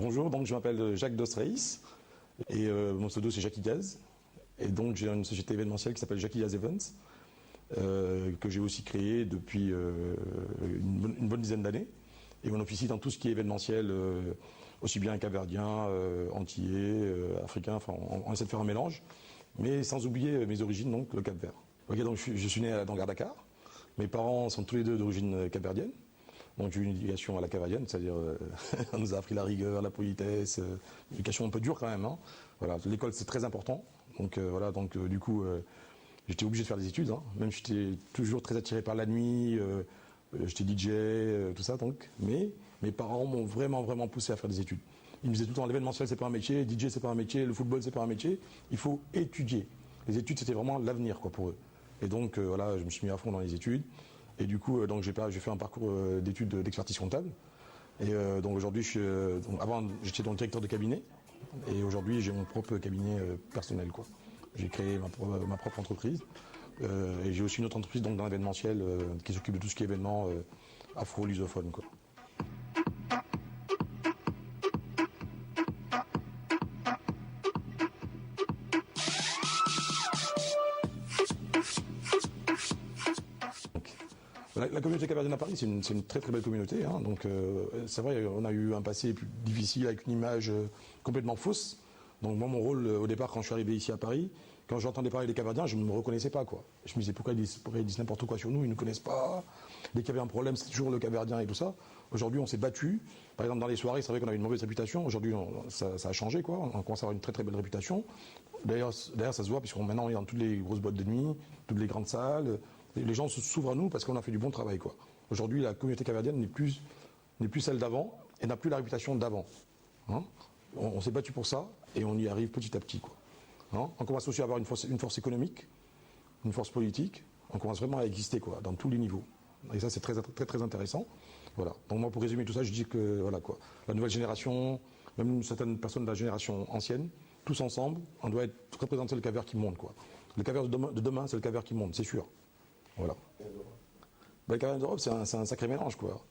Bonjour, donc je m'appelle Jacques Dos Reis et mon pseudo c'est Jackie Gaz. Et donc j'ai une société événementielle qui s'appelle Jackie Gaz Events que j'ai aussi créée depuis une bonne dizaine d'années. Et on officie dans tout ce qui est événementiel, aussi bien capverdien, antillais, africain, enfin on essaie de faire un mélange, mais sans oublier mes origines, donc le Cap-Vert. Ok, donc je suis né dans Dakar. Mes parents sont tous les deux d'origine capverdienne. Donc j'ai eu une éducation à la capverdienne, c'est-à-dire on nous a appris la rigueur, la politesse, une éducation un peu dure quand même. Hein. Voilà, l'école c'est très important. Donc voilà, donc du coup j'étais obligé de faire des études. Hein. Même j'étais toujours très attiré par la nuit, j'étais DJ, tout ça donc. Mais mes parents m'ont vraiment poussé à faire des études. Ils me disaient tout le temps l'événementiel c'est pas un métier, DJ c'est pas un métier, le football c'est pas un métier. Il faut étudier. Les études c'était vraiment l'avenir quoi pour eux. Et donc voilà, je me suis mis à fond dans les études. Et du coup, donc j'ai fait un parcours d'études d'expertise comptable. Et donc aujourd'hui, avant j'étais donc directeur de cabinet. Et aujourd'hui, j'ai mon propre cabinet personnel, quoi. J'ai créé ma propre entreprise. Et j'ai aussi une autre entreprise donc dans l'événementiel qui s'occupe de tout ce qui est événements afro-lusophones, quoi. La communauté capverdienne à Paris, c'est une très belle communauté. Hein, donc c'est vrai, on a eu un passé plus difficile avec une image complètement fausse. Donc moi, mon rôle au départ, quand je suis arrivé ici à Paris, quand j'entendais parler des Capverdiens, je ne me reconnaissais pas, quoi. Je me disais pourquoi ils disent n'importe quoi sur nous, ils ne nous connaissent pas. Dès qu'il y avait un problème, c'était toujours le Capverdien et tout ça. Aujourd'hui, on s'est battu. Par exemple, dans les soirées, c'est vrai qu'on avait une mauvaise réputation. Aujourd'hui, ça a changé, quoi. On commence à avoir une très belle réputation. D'ailleurs, ça se voit puisqu'on maintenant on est dans toutes les grosses boîtes de nuit, toutes les grandes salles. Les gens s'ouvrent à nous parce qu'on a fait du bon travail, quoi. Aujourd'hui, la communauté capverdienne n'est plus celle d'avant et n'a plus la réputation d'avant. Hein, on s'est battu pour ça et on y arrive petit à petit, quoi. Hein, on commence aussi à avoir une force économique, une force politique. On commence vraiment à exister, quoi, dans tous les niveaux. Et ça, c'est très intéressant. Voilà. Donc moi, pour résumer tout ça, je dis que voilà, quoi, la nouvelle génération, même certaines personnes de la génération ancienne, tous ensemble, on doit représenter le Cap-Vert qui monte, quoi. Le Cap-Vert de demain, c'est le Cap-Vert qui monte, c'est sûr. Voilà. Le Cap-Vert d'Europe, c'est un sacré mélange, quoi.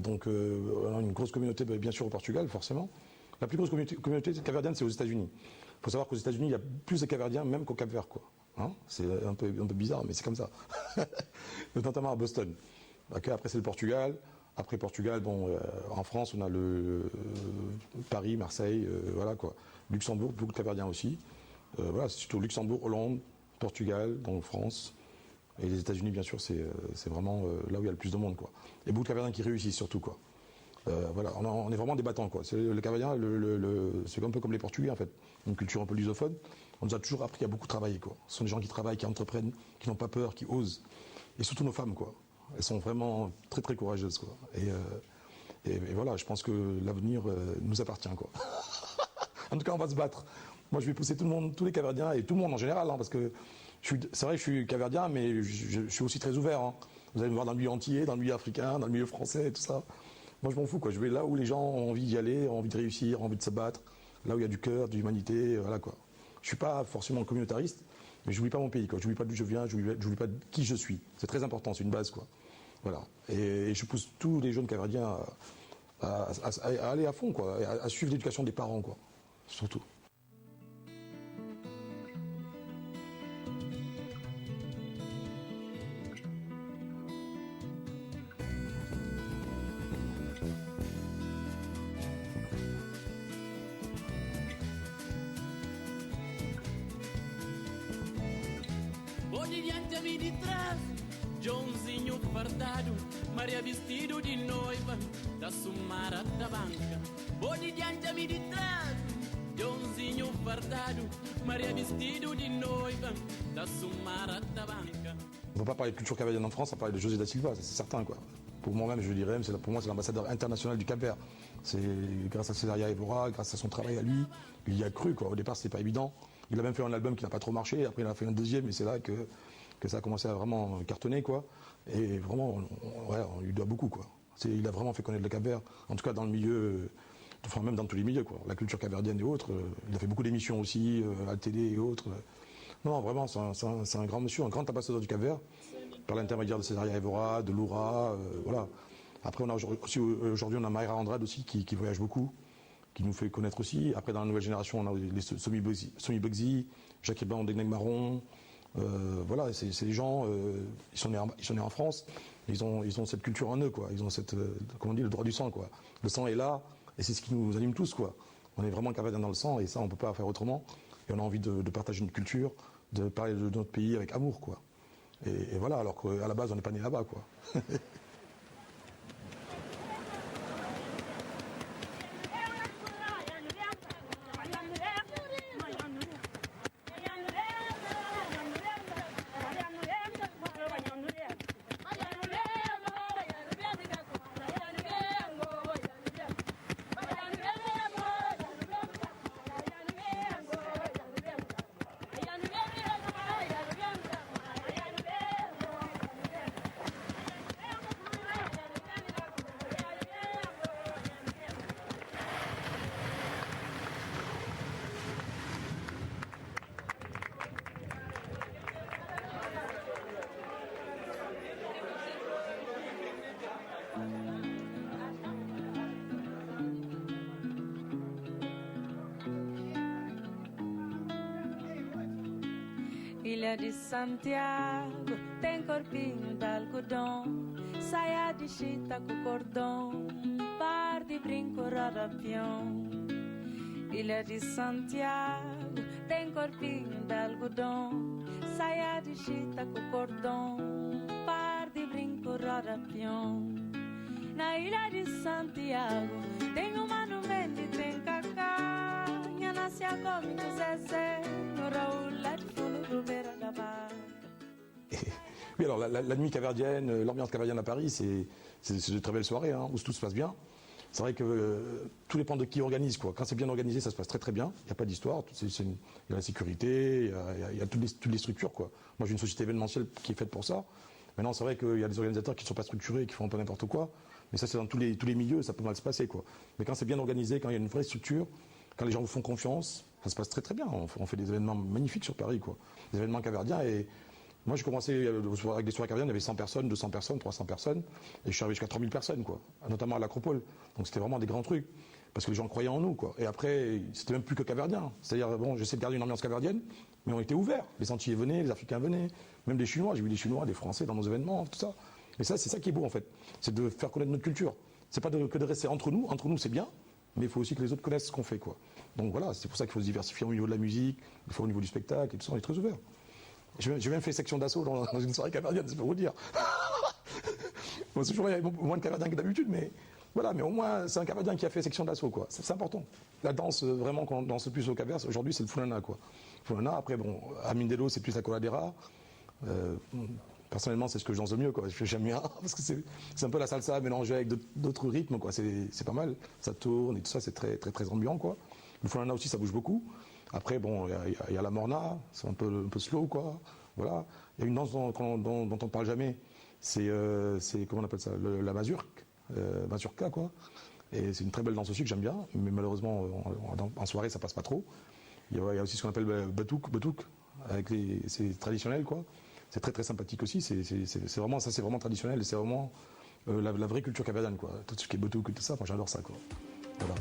Donc, on a une grosse communauté, bien sûr, au Portugal, forcément. La plus grosse communauté capverdienne, c'est aux États-Unis. Il faut savoir qu'aux États-Unis, il y a plus de Capverdiens même qu'au Cap-Vert, quoi. Hein, c'est un peu bizarre, mais c'est comme ça. Notamment à Boston. Okay, après, c'est le Portugal. Après Portugal, bon, en France, on a Paris, Marseille, voilà, quoi. Luxembourg, beaucoup de Capverdiens aussi. Voilà, c'est surtout Luxembourg, Hollande, Portugal, donc France. Et les États-Unis, bien sûr, c'est vraiment là où il y a le plus de monde, quoi. Et beaucoup de Capverdiens qui réussissent, surtout, quoi. Voilà, on est vraiment des battants, quoi. Le Capverdien, c'est un peu comme les Portugais, en fait. Une culture un peu lusophone. On nous a toujours appris à beaucoup travailler, quoi. Ce sont des gens qui travaillent, qui entreprennent, qui n'ont pas peur, qui osent. Et surtout nos femmes, quoi. Elles sont vraiment très courageuses, quoi. Et voilà, je pense que l'avenir nous appartient, quoi. En tout cas, on va se battre. Moi, je vais pousser tout le monde, tous les Capverdiens et tout le monde en général, hein, parce que c'est vrai que je suis capverdien, mais je suis aussi très ouvert. Hein. Vous allez me voir dans le milieu antillais, dans le milieu africain, dans le milieu français, et tout ça. Moi, je m'en fous, quoi. Je vais là où les gens ont envie d'y aller, ont envie de réussir, ont envie de se battre, là où il y a du cœur, de l'humanité, voilà, quoi. Je suis pas forcément communautariste, mais je n'oublie pas mon pays, quoi. Je n'oublie pas d'où je viens, je n'oublie pas de qui je suis. C'est très important, c'est une base, quoi. Voilà. Et je pousse tous les jeunes capverdiens à aller à fond, quoi, à suivre l'éducation des parents, quoi. Surtout. Oggi diante-me de trás, Joãozinho fardado, Maria vestido de noiva, da Sumara da banca. Oggi diante-me de trás, Joãozinho fardado, Maria vestido de noiva, da Sumara da banca. On ne peut pas parler de culture capverdienne en France sans parler de José da Silva, c'est certain, quoi. Pour moi-même, je dirais, pour moi, c'est l'ambassadeur international du Cap-Vert. C'est grâce à Césaria Évora, grâce à son travail à lui, il y a cru, quoi. Au départ, c'était pas évident. Il a même fait un album qui n'a pas trop marché, après il a fait un deuxième, et c'est là que ça a commencé à vraiment cartonner, quoi. Et vraiment, on lui doit beaucoup, quoi. Il a vraiment fait connaître le Cap-Vert, en tout cas dans le milieu, enfin même dans tous les milieux, quoi. La culture capverdienne et autres. Il a fait beaucoup d'émissions aussi, à la télé et autres. Non, vraiment, c'est un grand monsieur, un grand ambassadeur du Cap-Vert, par l'intermédiaire de Césaria Évora, de Loura, voilà. Après, aujourd'hui, on a Mayra Andrade aussi qui voyage beaucoup, qui nous fait connaître aussi. Après, dans la nouvelle génération, on a les Somi Bugsy, Jacques Ebin, des Nègres Marrons. Voilà, c'est des gens, ils sont nés en France, ils ont cette culture en eux, quoi. Ils ont comment on dit, le droit du sang, quoi. Le sang est là, et c'est ce qui nous anime tous, quoi. On est vraiment capadiens dans le sang, et ça, on ne peut pas faire autrement. Et on a envie de partager notre culture, de parler de notre pays avec amour, quoi. Et voilà, alors qu'à la base, on n'est pas né là-bas, quoi. Ilha de Santiago tem corpinho de algodão, saia de chita com cordão, par de brinco rodopião. Ilha de Santiago tem corpinho de algodão, saia de chita com cordão, par de brinco rodopião. Na ilha de Santiago tem um monumento e tem cacá, minha nasce a come no Zezé, no Raul lá de fundo do beira da vaca. Oui, alors la nuit caverdienne, l'ambiance caverdienne à Paris, c'est de très belles soirées, hein, où tout se passe bien. C'est vrai que tout dépend de qui organise, quoi. Quand c'est bien organisé, ça se passe très très bien. Il n'y a pas d'histoire. Il y a la sécurité, il y a toutes les structures, quoi. Moi, j'ai une société événementielle qui est faite pour ça. Maintenant, c'est vrai qu'il y a des organisateurs qui ne sont pas structurés, qui font un peu n'importe quoi. Mais ça, c'est dans tous les milieux, ça peut mal se passer, quoi. Mais quand c'est bien organisé, quand il y a une vraie structure, quand les gens vous font confiance, ça se passe très très bien. On fait des événements magnifiques sur Paris, quoi. Des événements caverdiens. Et moi, j'ai commencé avec des soirées caverdiennes, il y avait 100 personnes, 200 personnes, 300 personnes. Et je suis arrivé jusqu'à 3000 personnes, quoi. Notamment à l'Acropole. Donc c'était vraiment des grands trucs. Parce que les gens croyaient en nous, quoi. Et après, c'était même plus que caverdien. C'est-à-dire, bon, j'essaie de garder une ambiance caverdienne, mais on était ouverts. Les Antillais venaient, les Africains venaient, même des Chinois. J'ai vu des Chinois, des Français dans nos événements, tout ça. Et ça, c'est ça qui est beau, en fait. C'est de faire connaître notre culture. C'est pas que de rester entre nous. Entre nous, c'est bien, mais il faut aussi que les autres connaissent ce qu'on fait, quoi. Donc voilà, c'est pour ça qu'il faut se diversifier au niveau de la musique, il faut au niveau du spectacle et tout ça, on est très ouvert. J'ai même fait section d'assaut dans une soirée caverdienne, c'est pour vous dire. Bon, c'est toujours il y a moins de caverdiens que d'habitude, mais voilà, mais au moins c'est un caverdien qui a fait section d'assaut, quoi. C'est important. La danse, vraiment, quand on danse plus au cavers, aujourd'hui c'est le Fulana, quoi. Fulana, après, bon, à Mindelo, c'est plus la coladera. Personnellement, c'est ce que je danse le mieux, quoi. J'aime bien, parce que c'est un peu la salsa mélangée avec d'autres rythmes, quoi. C'est pas mal. Ça tourne et tout ça, c'est très, très, très ambiant, quoi. Le Fulana aussi, ça bouge beaucoup. Après, bon, il y a la morna, c'est un peu slow, quoi. Voilà. Il y a une danse dont on ne parle jamais, c'est comment on appelle ça, la mazurka, quoi. Et c'est une très belle danse aussi que j'aime bien, mais malheureusement, en soirée, ça passe pas trop. Il y a aussi ce qu'on appelle batouk, c'est traditionnel, quoi. C'est très très sympathique aussi. C'est vraiment ça, c'est vraiment traditionnel. C'est vraiment la vraie culture caverdienne, quoi. Tout ce qui est batouk et tout ça, moi j'adore ça, quoi. Voilà.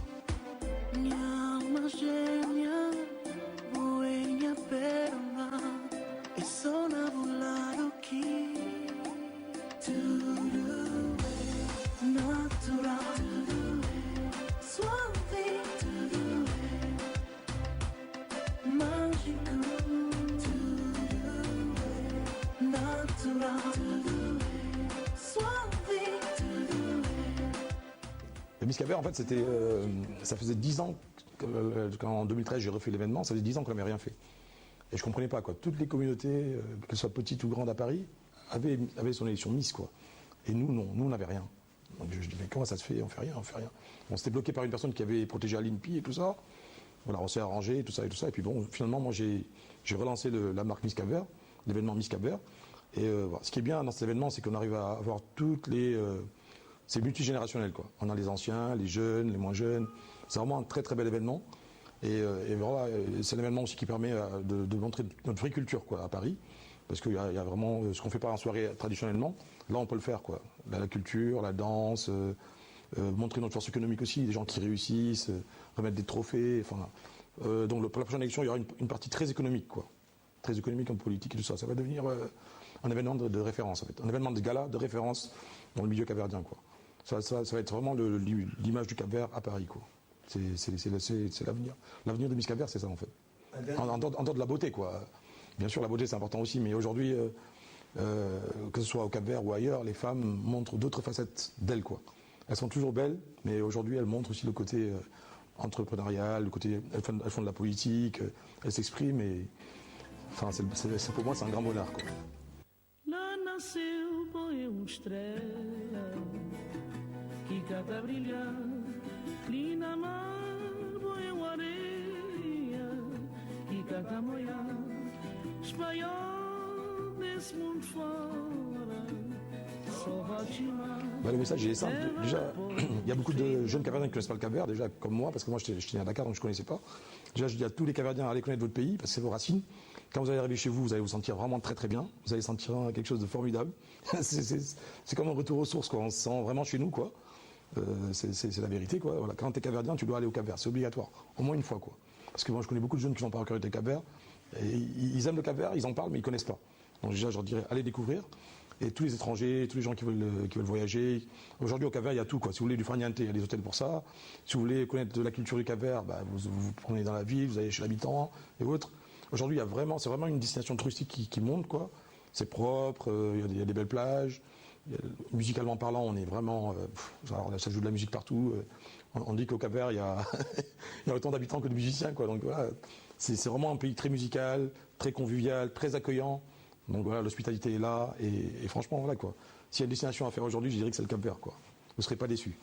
Le Miss Caver, en fait, ça faisait 10 ans, en 2013 j'ai refait l'événement, ça faisait 10 ans qu'on n'avait rien fait. Et je ne comprenais pas, quoi. Toutes les communautés, qu'elles soient petites ou grandes à Paris, avaient son élection Miss, quoi. Et nous, non, nous on n'avait rien. Donc je dis, mais comment ça se fait? On fait rien. On s'était bloqué par une personne qui avait protégé l'INPI et tout ça. Voilà, on s'est arrangé, tout ça. Et puis bon, finalement, moi j'ai relancé la marque Miss Caver, l'événement Miss Caver. Et voilà. Ce qui est bien dans cet événement, c'est qu'on arrive à avoir toutes les... c'est multigénérationnel, quoi. On a les anciens, les jeunes, les moins jeunes. C'est vraiment un très très bel événement. Et voilà, c'est l'événement aussi qui permet de montrer notre vraie culture, quoi, à Paris. Parce qu'il y a vraiment ce qu'on ne fait pas en soirée traditionnellement. Là, on peut le faire, quoi. La culture, la danse, montrer notre force économique aussi, des gens qui réussissent, remettre des trophées. Enfin, donc pour la prochaine élection, il y aura une partie très économique, quoi. Très économique en politique et tout ça. Ça va devenir un événement de référence, en fait. Un événement de gala de référence dans le milieu capverdien, quoi. Ça va être vraiment l'image du Cap-Vert à Paris, quoi. C'est l'avenir. L'avenir de Miss Cap-Vert, c'est ça, en fait. En dehors de la beauté, quoi. Bien sûr, la beauté, c'est important aussi, mais aujourd'hui, que ce soit au Cap-Vert ou ailleurs, les femmes montrent d'autres facettes d'elles, quoi. Elles sont toujours belles, mais aujourd'hui, elles montrent aussi le côté entrepreneurial, le côté, elles font de la politique, elles s'expriment et, enfin, pour moi, c'est un grand bonheur, quoi. Lá nasceu boi estrela que cata brilhar, ali na mar boi areia que cata moiar, espanhol desse mundo fora, só vai chamar. Bah, le message il est simple. Déjà, il y a beaucoup de jeunes Capverdiens qui ne connaissent pas le Cap-Vert, déjà comme moi, parce que moi j'étais né à Dakar donc je ne connaissais pas. Déjà je dis à tous les Capverdiens, allez connaître votre pays, parce que c'est vos racines. Quand vous allez arriver chez vous, vous allez vous sentir vraiment très très bien. Vous allez sentir quelque chose de formidable. C'est comme un retour aux sources, quoi. On se sent vraiment chez nous, quoi. C'est la vérité, quoi. Voilà. Quand tu es Capverdien, tu dois aller au Cap-Vert, c'est obligatoire, au moins une fois, quoi. Parce que moi je connais beaucoup de jeunes qui n'ont pas encore été Cap-Vert, et ils aiment le Cap-Vert, ils en parlent, mais ils ne connaissent pas. Donc déjà je leur dirais, allez découvrir. Et tous les étrangers, tous les gens qui veulent voyager. Aujourd'hui, au Cap-Vert, il y a tout, quoi. Si vous voulez du farniente, il y a des hôtels pour ça. Si vous voulez connaître de la culture du Cap-Vert, bah, vous prenez dans la ville, vous allez chez l'habitant et autres. Aujourd'hui, c'est vraiment une destination touristique qui monte, quoi. C'est propre, il y a des belles plages. Musicalement parlant, on est vraiment... alors là, ça joue de la musique partout. On dit qu'au Cap-Vert, il y a autant d'habitants que de musiciens, quoi. Donc voilà, c'est vraiment un pays très musical, très convivial, très accueillant. Donc voilà, l'hospitalité est là, et franchement, voilà, quoi. S'il y a une destination à faire aujourd'hui, je dirais que c'est le Cap-Vert, quoi. Vous ne serez pas déçus.